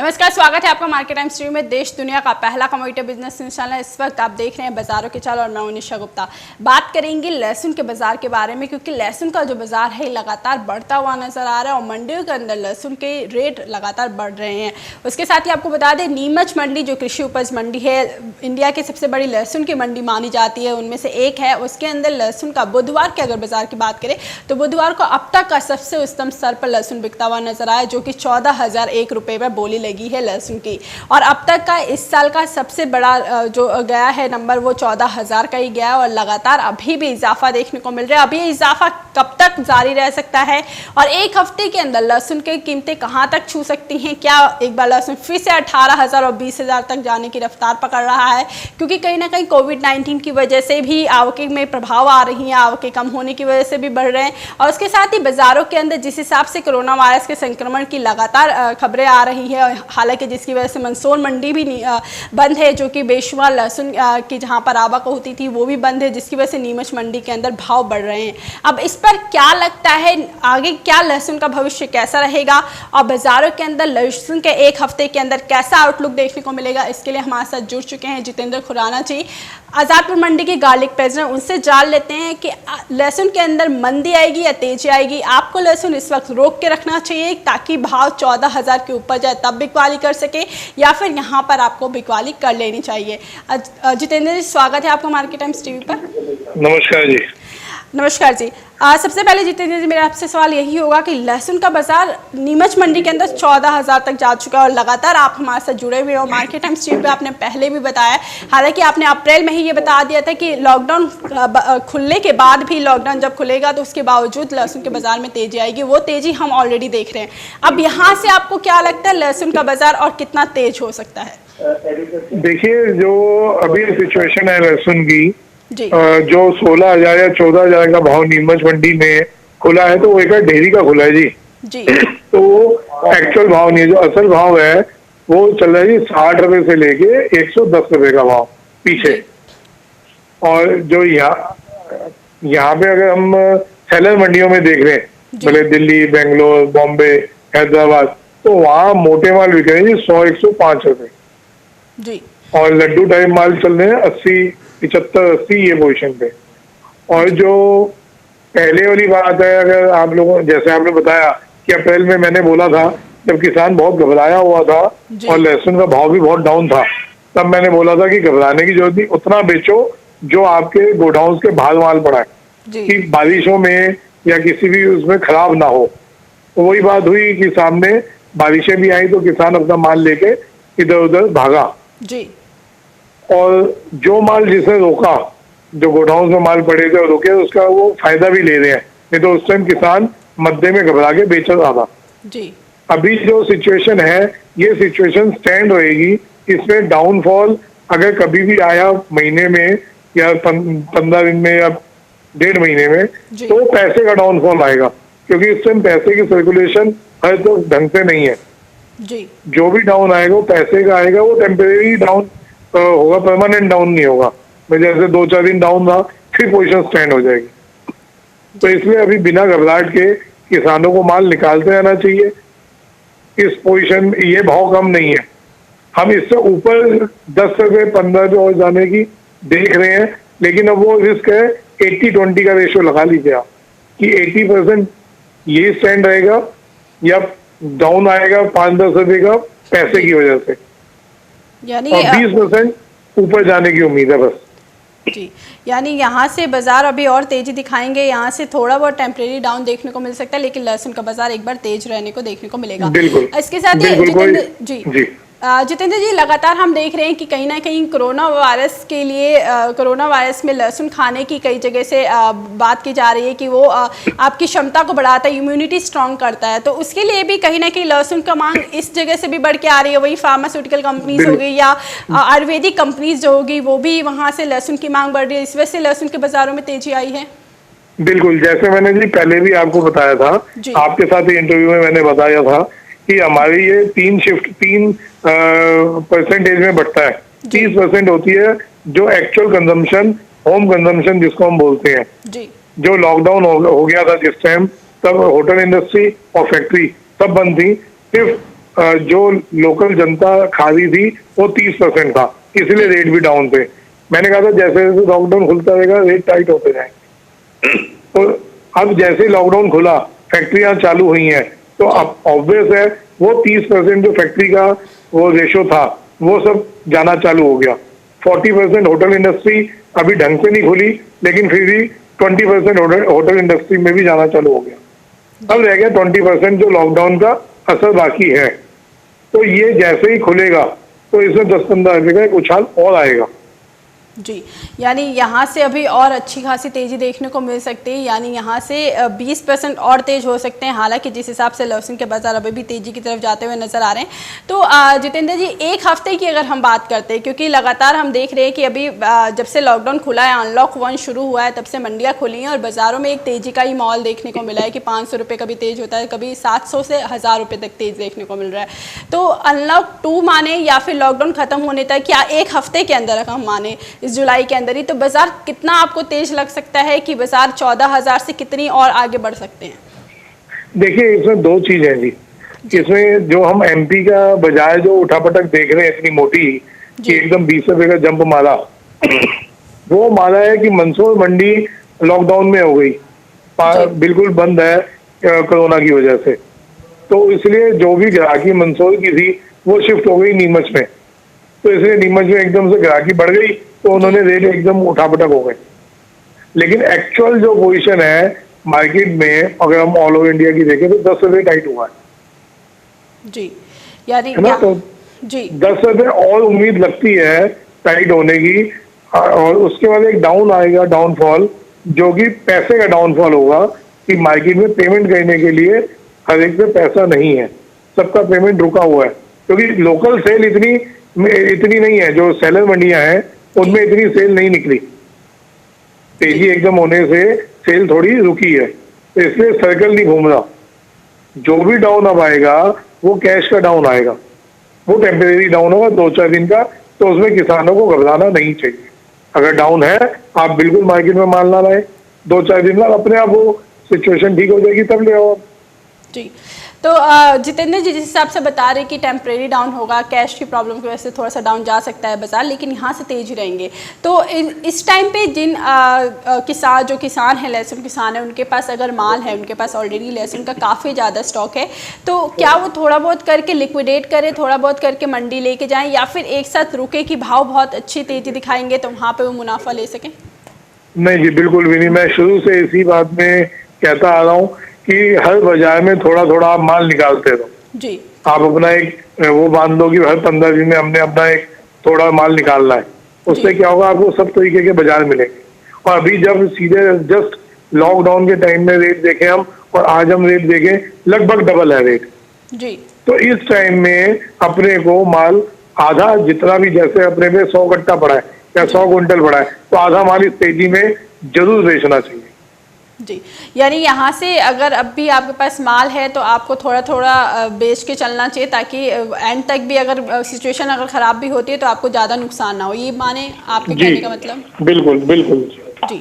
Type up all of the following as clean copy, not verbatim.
नमस्कार, स्वागत है आपका मार्केट टाइम स्ट्रीम में। देश दुनिया का पहला कमोडिटी बिजनेस न्यूज़ चैनल। इस वक्त आप देख रहे हैं बाजारों के चाल और मैं निशा गुप्ता। बात करेंगे लहसुन के बाजार के बारे में, क्योंकि लहसुन का जो बाजार है लगातार बढ़ता हुआ नजर आ रहा है और मंडियों के अंदर लहसुन के रेट लगातार बढ़ रहे हैं। उसके साथ ही आपको बता दें, नीमच मंडी जो कृषि उपज मंडी है, इंडिया की सबसे बड़ी लहसुन की मंडी मानी जाती है, उनमें से एक है। उसके अंदर लहसुन का बुधवार के अगर बाजार की बात करें तो बुधवार को अब तक का सबसे उच्चतम स्तर पर लहसुन बिकता हुआ नजर आया, जो कि 14,001 रुपये में बोली लगी है लहसुन की। और अब तक का इस साल का सबसे बड़ा जो गया है नंबर, वो 14,000 का ही गया है और लगातार अभी भी इजाफा देखने को मिल रहा है। अभी ये इजाफा कब तक जारी रह सकता है और एक हफ्ते के अंदर लहसुन की कीमतें कहां तक छू सकती हैं? क्या एक बार लहसुन फिर से 18,000 और 20,000 तक जाने की रफ्तार पकड़ रहा है? क्योंकि कहीं ना कहीं कोविड-19 की वजह से भी आवकें में प्रभाव आ रही हैं, आवकें कम होने की वजह से भी बढ़ रहे हैं। और उसके साथ ही बाजारों के अंदर जिस हिसाब से कोरोना वायरस के संक्रमण की लगातार खबरें आ रही है, हालांकि जिसकी वजह से मंदसौर मंडी भी बंद है, जो कि बेशुमार लहसुन की जहां पर आवक होती थी वो भी बंद है, जिसकी वजह से नीमच मंडी के अंदर भाव बढ़ रहे हैं। अब इस पर क्या लगता है आगे क्या लहसुन का भविष्य कैसा रहेगा और बाजारों के अंदर लहसुन के एक हफ्ते के अंदर कैसा आउटलुक देखने को मिलेगा? इसके लिए हमारे साथ जुड़ चुके हैं जितेंद्र खुराना जी, आजादपुर मंडी के गार्लिक प्रेसिडेंट। उनसे जान लेते हैं कि लहसुन के अंदर मंदी आएगी या तेजी आएगी। आपको लहसुन इस वक्त रोक के रखना चाहिए ताकि भाव 14,000 के ऊपर जाए, तब बिकवाली कर सके, या फिर यहाँ पर आपको बिकवाली कर लेनी चाहिए? जितेंद्र जी, स्वागत है आपका मार्केट टाइम्स टीवी पर। नमस्कार जी। नमस्कार जी। सबसे पहले जितेंद्र जी, मेरा आपसे सवाल यही होगा कि लहसुन का बाजार नीमच मंडी के अंदर 14,000 तक जा चुका है और लगातार आप हमारे साथ जुड़े हुए हो। मार्केट टाइम्स टीवी पे आपने पहले भी बताया, हालांकि आपने अप्रैल में ही ये बता दिया था कि लॉकडाउन खुलने के बाद भी, लॉकडाउन जब खुलेगा तो उसके बावजूद लहसुन के बाजार में तेजी आएगी। वो तेजी हम ऑलरेडी देख रहे हैं। अब यहाँ से आपको क्या लगता है लहसुन का बाजार और कितना तेज हो सकता है? देखिए, जो अभी सिचुएशन है लहसुन की, जी। जो 16,000 या 14,000 का भाव नीमच मंडी में खुला है, तो वो एक डेयरी का खुला है जी। जी। तो एक्चुअल भाव नहीं है, जो असल भाव है वो चल रहा है जी 60 रुपए से लेके 110 रुपए का भाव पीछे। और जो यहाँ पे अगर हम सेलर मंडियों में देख रहे हैं, भले दिल्ली, बेंगलोर, बॉम्बे, हैदराबाद, तो वहाँ मोटे माल बिक रहे हैं जी 100-105 रुपए जी। और लड्डू टाइप माल चल रहे हैं 80, 75, 80 ये पोजीशन पे। और जो पहले वाली बात है, अगर आप लोगों, जैसे आपने बताया कि अप्रैल में मैंने बोला था, जब किसान बहुत घबराया हुआ था और लहसुन का भाव भी बहुत डाउन था, तब मैंने बोला था कि घबराने की जरूरत नहीं, उतना बेचो जो आपके गोडाउन के बाहर माल पड़ा है, कि बारिशों में या किसी भी उसमें खराब ना हो। तो वही बात हुई कि सामने बारिशें भी आई तो किसान अपना माल लेके इधर उधर भागा जी। और जो माल जिसे रोका, जो गोडाउन में माल पड़े थे और रुके, उसका वो फायदा भी ले रहे हैं, नहीं तो उस टाइम किसान मध्य में घबरा के बेच रहा था जी। अभी जो सिचुएशन है, ये सिचुएशन स्टैंड रहेगी। इसमें डाउनफॉल अगर कभी भी आया महीने में या 15 दिन में या 1.5 महीने में, तो पैसे का डाउनफॉल आएगा, क्योंकि इस टाइम पैसे की सर्कुलेशन हर तो ढंग से नहीं है जी। जो भी डाउन आएगा वो पैसे का आएगा, वो टेम्परेरी डाउन होगा, परमानेंट डाउन नहीं होगा। जैसे 2-4 दिन डाउन रहा, फिर पोजीशन स्टैंड हो जाएगी। तो इसलिए अभी बिना घबराहट के किसानों को माल निकालते रहना चाहिए। इस पोजीशन, ये भाव कम नहीं है, हम इससे ऊपर 10 रुपए 15 रुपए और जाने की देख रहे हैं, लेकिन अब वो रिस्क है 80-20 का रेशियो लगा लीजिए आप, कि 80% ये स्टैंड रहेगा या डाउन आएगा 5-10 रुपए का पैसे की वजह से, यानी 20% ऊपर जाने की उम्मीद है बस जी। यानी यहाँ से बाजार अभी और तेजी दिखाएंगे, यहाँ से थोड़ा बहुत टेम्परेरी डाउन देखने को मिल सकता है, लेकिन लहसुन का बाजार एक बार तेज रहने को देखने को मिलेगा। बिल्कुल। इसके साथ ही जितेंद्र जी, लगातार हम देख रहे हैं कि कहीं ना कहीं कोरोना वायरस के लिए, कोरोना वायरस में लहसुन खाने की कई जगह से बात की जा रही है कि वो आपकी क्षमता को बढ़ाता है, इम्यूनिटी स्ट्रांग करता है। तो उसके लिए भी कहीं ना कहीं लहसुन का मांग इस जगह से भी बढ़ के आ रही है। वही फार्मास्यूटिकल कंपनीज हो गई या आयुर्वेदिक कंपनीज जो होगी, वो भी वहाँ से लहसुन की मांग बढ़ रही है। इस वजह से लहसुन के बाजारों में तेजी आई है। बिल्कुल, जैसे मैंने जी पहले भी आपको बताया था, आपके साथ इंटरव्यू में मैंने बताया था कि हमारी ये 3% में बढ़ता है। 30% होती है जो एक्चुअल कंजम्पशन, होम कंजम्पशन जिसको हम बोलते हैं जी। जो लॉकडाउन हो गया था जिस टाइम, तब होटल इंडस्ट्री और फैक्ट्री सब बंद थी, सिर्फ जो लोकल जनता खा रही थी वो 30% था, इसलिए रेट भी डाउन थे। मैंने कहा था जैसे जैसे लॉकडाउन खुलता रहेगा रेट टाइट होते जाएंगे। तो अब जैसे ही लॉकडाउन खुला, फैक्ट्रियां चालू हुई हैं, तो अब ऑब्वियस है वो 30% जो फैक्ट्री का वो रेशो था वो सब जाना चालू हो गया। 40% होटल इंडस्ट्री अभी ढंग से नहीं खुली, लेकिन फिर भी 20% होटल इंडस्ट्री में भी जाना चालू हो गया। अब रह गया 20% जो लॉकडाउन का असर बाकी है। तो ये जैसे ही खुलेगा तो इसमें 10-15 रुपए का एक उछाल और आएगा। जी, यानी यहाँ से अभी और अच्छी खासी तेज़ी देखने को मिल सकती है, यानी यहाँ से 20% और तेज़ हो सकते हैं। हालांकि जिस हिसाब से लहसुन के बाज़ार अभी भी तेज़ी की तरफ जाते हुए नज़र आ रहे हैं। तो जितेंद्र जी, एक हफ्ते की अगर हम बात करते हैं, क्योंकि लगातार हम देख रहे हैं कि अभी जब से लॉकडाउन खुला है, अनलॉक 1 शुरू हुआ है, तब से मंडियाँ खुली हैं और बाज़ारों में एक तेज़ी का ही माहौल देखने को मिला है कि 500 रुपये कभी तेज़ होता है, कभी 700 से 1000 रुपये तक तेज़ देखने को मिल रहा है। तो अनलॉक 2 माने या फिर लॉकडाउन ख़त्म होने तक, या एक हफ्ते के अंदर अगर हम माने इस जुलाई के अंदर ही, तो बाजार कितना आपको तेज लग सकता है कि बाजार 14,000 से कितनी और आगे बढ़ सकते हैं? देखिए, इसमें दो चीज है जी। इसमें जो हम एमपी का बजाय जो उठापटक देख रहे हैं इतनी मोटी कि एकदम 20 रुपए का जंप मारा, वो मारा है कि मंदसौर मंडी लॉकडाउन में हो गई, बिल्कुल बंद है कोरोना की वजह से। तो इसलिए जो भी ग्राहकी मंदसौर की थी वो शिफ्ट हो गई नीमच में। तो इसलिए नीमच में एकदम से ग्राहकी बढ़ गई, तो उन्होंने रेट एकदम उठापटक हो गए। लेकिन एक्चुअल जो पोजीशन है मार्केट में, अगर हम ऑल ओवर इंडिया की देखें तो 10 रुपए टाइट हुआ है जी, यानी तो जी 10 रुपए और उम्मीद लगती है टाइट होने की। और उसके बाद एक डाउन आएगा, डाउनफॉल, जो कि पैसे का डाउनफॉल होगा कि मार्केट में पेमेंट करने के लिए हर एक पे पैसा नहीं है, सबका पेमेंट रुका हुआ है। क्योंकि लोकल सेल इतनी नहीं है, जो सेलर मंडियां हैं उनमें इतनी सेल नहीं निकली, तेजी एकदम होने से सेल थोड़ी रुकी है, तो इसलिए सर्कल नहीं घूम रहा। जो भी डाउन अब आएगा वो कैश का डाउन आएगा, वो टेम्परेरी डाउन होगा 2-4 दिन का, तो उसमें किसानों को घबराना नहीं चाहिए। अगर डाउन है आप बिल्कुल मार्केट में माल ना लाए, 2-4 दिन बाद अपने आप वो सिचुएशन ठीक हो जाएगी, तब ले आओ जी। तो जितेंद्र जी, जिस हिसाब से बता रहे कि टेम्परेरी डाउन होगा, कैश की प्रॉब्लम की वजह से थोड़ा सा डाउन जा सकता है बाजार, लेकिन यहाँ से तेज ही रहेंगे। तो इस टाइम पे जिन जो किसान हैं, लहसुन किसान हैं, उनके पास अगर माल है, उनके पास ऑलरेडी लहसुन का काफ़ी ज़्यादा स्टॉक है, तो क्या वो थोड़ा बहुत करके लिक्विडेट करें, थोड़ा बहुत करके मंडी लेके जाएँ, या फिर एक साथ रुके कि भाव बहुत अच्छी तेज़ी दिखाएंगे तो वहाँ पर वो मुनाफा ले सकें? नहीं जी, बिल्कुल भी नहीं। मैं शुरू से इसी बात में कहता आ रहा हूँ कि हर बाजार में थोड़ा थोड़ा आप माल निकालते रहो जी। आप अपना एक वो बांध लो कि हर 15 दिन में हमने अपना एक थोड़ा माल निकालना है। उससे क्या होगा, आपको सब तरीके के बाजार मिलेंगे। और अभी जब सीधे जस्ट लॉकडाउन के टाइम में रेट देखें हम, और आज हम रेट देखें, लगभग डबल है रेट जी। तो इस टाइम में अपने को माल आधा, जितना भी, जैसे अपने पे 100 कट्टा पड़ा है या 100 क्विंटल पड़ा है, तो आधा माल इस तेजी में जरूर बेचना चाहिए जी। यानी यहाँ से अगर अब भी आपके पास माल है तो आपको थोड़ा थोड़ा बेच के चलना चाहिए, ताकि एंड तक भी अगर सिचुएशन अगर ख़राब भी होती है तो आपको ज़्यादा नुकसान ना हो। ये माने आपके कहने का मतलब? बिल्कुल बिल्कुल जी।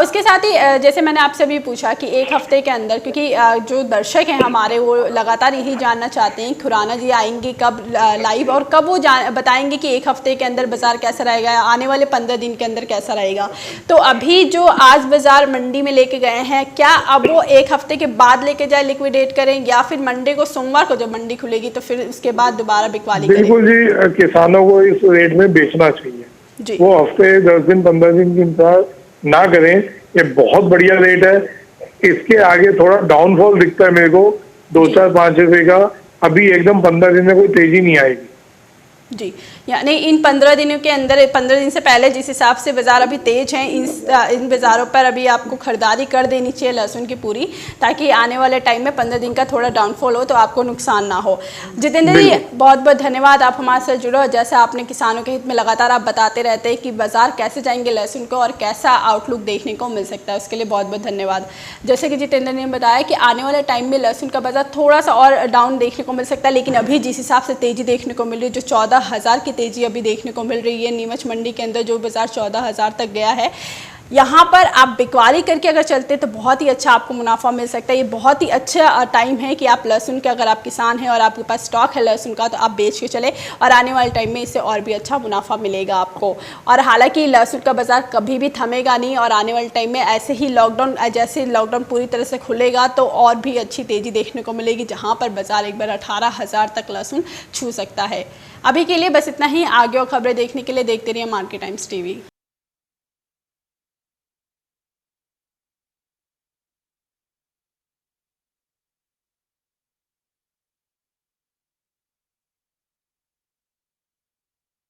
उसके साथ ही जैसे मैंने आपसे भी पूछा कि एक हफ्ते के अंदर, क्योंकि जो दर्शक हैं हमारे वो लगातार यही जानना चाहते हैं खुराना जी आएंगे कब लाइव, और कब वो बताएंगे कि एक हफ्ते के अंदर बाज़ार कैसा रहेगा, आने वाले 15 दिन के अंदर कैसा रहेगा। तो अभी जो आज बाज़ार मंडी में लेके गए हैं, क्या अब वो एक हफ्ते के बाद लेके जाए, लिक्विडेट करें, या फिर मंडे को, सोमवार को जब मंडी खुलेगी तो फिर उसके बाद दोबारा बिकवाली करें? बिल्कुल जी, किसानों को इस रेट में बेचना चाहिए जी। वो हफ्ते 10 दिन 15 दिन की इंतजार ना करें, ये बहुत बढ़िया रेट है। इसके आगे थोड़ा डाउनफॉल दिखता है मेरे को 2-4-5 रुपए का, अभी एकदम 15 दिन में कोई तेजी नहीं आएगी जी। यानी इन 15 दिनों के अंदर, 15 दिन से पहले जिस हिसाब से बाज़ार अभी तेज हैं, इन बाज़ारों पर अभी आपको खरीदारी कर देनी चाहिए लहसुन की पूरी, ताकि आने वाले टाइम में 15 दिन का थोड़ा डाउनफॉल हो तो आपको नुकसान ना हो। जितेंद्र जी, बहुत बहुत धन्यवाद, आप हमारे साथ जुड़ो। जैसे आपने किसानों के हित में लगातार आप बताते रहते हैं कि बाज़ार कैसे जाएंगे लहसुन को और कैसा आउटलुक देखने को मिल सकता है, उसके लिए बहुत बहुत धन्यवाद। जैसे कि जितेंद्र ने बताया कि आने वाले टाइम में लहसुन का बाज़ार थोड़ा सा और डाउन देखने को मिल सकता है, लेकिन अभी जिस हिसाब से तेज़ी देखने को मिल रही है, जो 14,000 की तेज़ी अभी देखने को मिल रही है नीमच मंडी के अंदर, जो बाज़ार 14,000 तक गया है, यहाँ पर आप बिकवाली करके अगर चलते तो बहुत ही अच्छा आपको मुनाफा मिल सकता है। ये बहुत ही अच्छा टाइम है कि आप लहसुन के, अगर आप किसान हैं और आपके पास स्टॉक है लहसुन का, तो आप बेच के चले और आने वाले टाइम में इससे और भी अच्छा मुनाफा मिलेगा आपको। और हालांकि लहसुन का बाजार कभी भी थमेगा नहीं और आने वाले टाइम में ऐसे ही जैसे लॉकडाउन पूरी तरह से खुलेगा तो और भी अच्छी तेज़ी देखने को मिलेगी, जहाँ पर बाजार एक बार 18,000 तक लहसुन छू सकता है। अभी के लिए बस इतना ही। आगे और खबरें देखने के लिए देखते रहिए मार्केट टाइम्स टीवी।